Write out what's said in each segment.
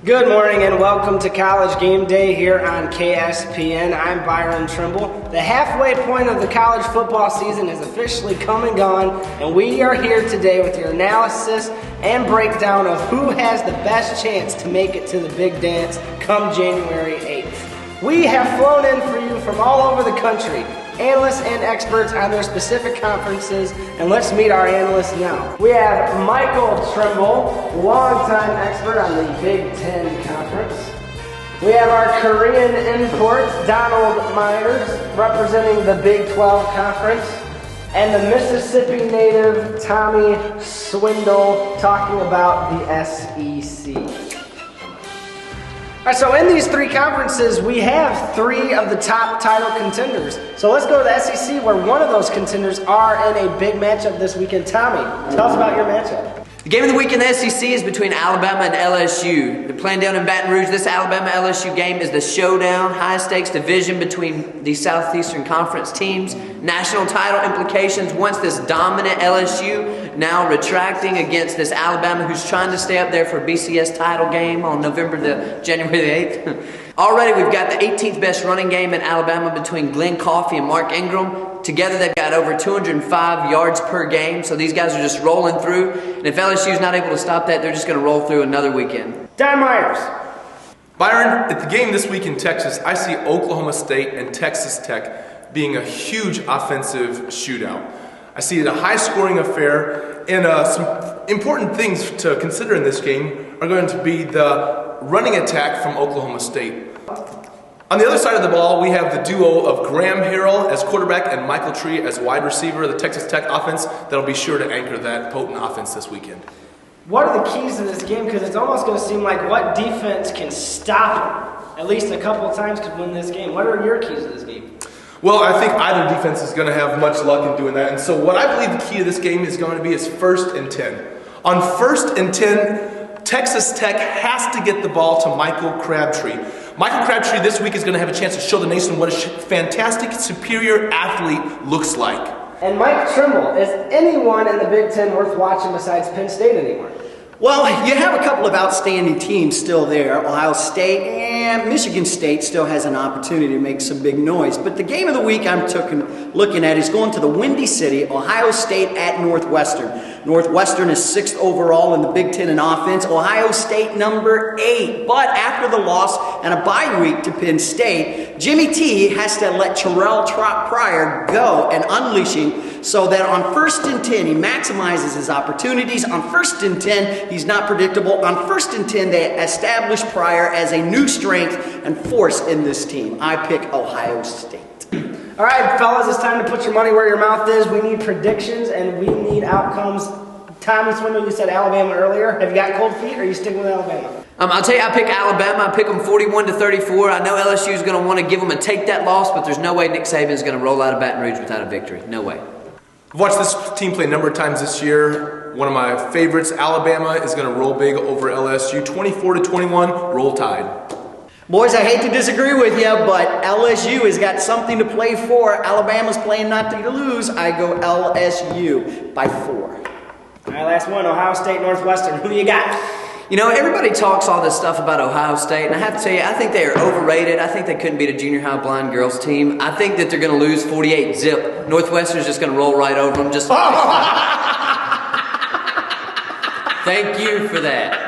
Good morning and welcome to College Game Day here on KSPN. I'm Byron Trimble. The halfway point of the college football season has officially come and gone, and we are here today with your analysis and breakdown of who has the best chance to make it to the big dance come January 8th. We have flown in for you from all over the country, analysts and experts on their specific conferences, and let's meet our analysts now. We have Michael Trimble, longtime expert on the Big Ten Conference. We have our Korean import, Donald Myers, representing the Big 12 Conference, and the Mississippi native, Tommy Swindol, talking about the SEC. All right, so in these three conferences, we have three of the top title contenders. So let's go to the SEC, where one of those contenders are in a big matchup this weekend. Tommy, tell us about your matchup. The game of the week in the SEC is between Alabama and LSU. They're playing down in Baton Rouge. This Alabama-LSU game is the showdown, high-stakes division between the Southeastern Conference teams. National title implications once this dominant LSU now retracting against this Alabama who's trying to stay up there for a BCS title game on January the 8th. Already we've got the 18th best running game in Alabama between Glenn Coffey and Mark Ingram. Together they've got over 205 yards per game, so these guys are just rolling through. And if LSU's not able to stop that, they're just going to roll through another weekend. Don Myers. Byron, at the game this week in Texas, I see Oklahoma State and Texas Tech being a huge offensive shootout. I see it a high-scoring affair, and some important things to consider in this game are going to be the running attack from Oklahoma State. On the other side of the ball, we have the duo of Graham Harrell as quarterback and Michael Tree as wide receiver of the Texas Tech offense that'll be sure to anchor that potent offense this weekend. What are the keys to this game? Because it's almost going to seem like what defense can stop them, at least a couple of times, could win this game. What are your keys to this game? Well, I think either defense is going to have much luck in doing that. And so what I believe the key to this game is going to be is 1st and 10. On 1st and 10, Texas Tech has to get the ball to Michael Crabtree. Michael Crabtree this week is going to have a chance to show the nation what a fantastic, superior athlete looks like. And Mike Trimble, is anyone in the Big Ten worth watching besides Penn State anymore? Well, you have a couple of outstanding teams still there. Ohio State and Michigan State still has an opportunity to make some big noise. But the game of the week I'm looking at is going to the Windy City, Ohio State at Northwestern. Northwestern is 6th overall in the Big Ten in offense. Ohio State number 8. But after the loss and a bye week to Penn State, Jimmy T has to let Terrell Pryor go and unleashing so that on 1st and 10 he maximizes his opportunities. On 1st and 10 he's not predictable. On 1st and 10 they establish Pryor as a new strength and force in this team. I pick Ohio State. All right, fellas, it's time to put your money where your mouth is. We need predictions and we need outcomes. Tommy Swindol, you said Alabama earlier. Have you got cold feet or are you sticking with Alabama? I'll tell you, I pick Alabama. I pick them 41-34. I know LSU is going to want to give them a take that loss, but there's no way Nick Saban is going to roll out of Baton Rouge without a victory. No way. I've watched this team play a number of times this year. One of my favorites, Alabama, is going to roll big over LSU. 24-21, roll Tide. Boys, I hate to disagree with you, but LSU has got something to play for. Alabama's playing not to lose. I go LSU by 4. All right, last one, Ohio State, Northwestern. Who do you got? You know, everybody talks all this stuff about Ohio State, and I have to tell you, I think they are overrated. I think they couldn't beat a junior high blind girls team. I think that they're going to lose 48-0. Northwestern's just going to roll right over them. Just thank you for that.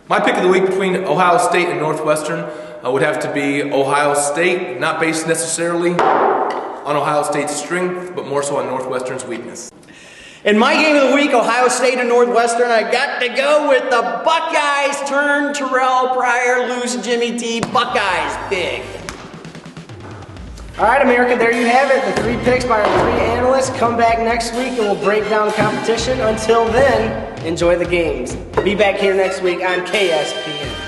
My pick of the week between Ohio State and Northwestern would have to be Ohio State, not based necessarily on Ohio State's strength, but more so on Northwestern's weakness. In my game of the week, Ohio State and Northwestern, I got to go with the Buckeyes. Turn Terrell Pryor, lose Jimmy T. Buckeyes big. All right, America, there you have it. The 3 picks by our 3 analysts. Come back next week and we'll break down the competition. Until then, enjoy the games. Be back here next week on KSPN.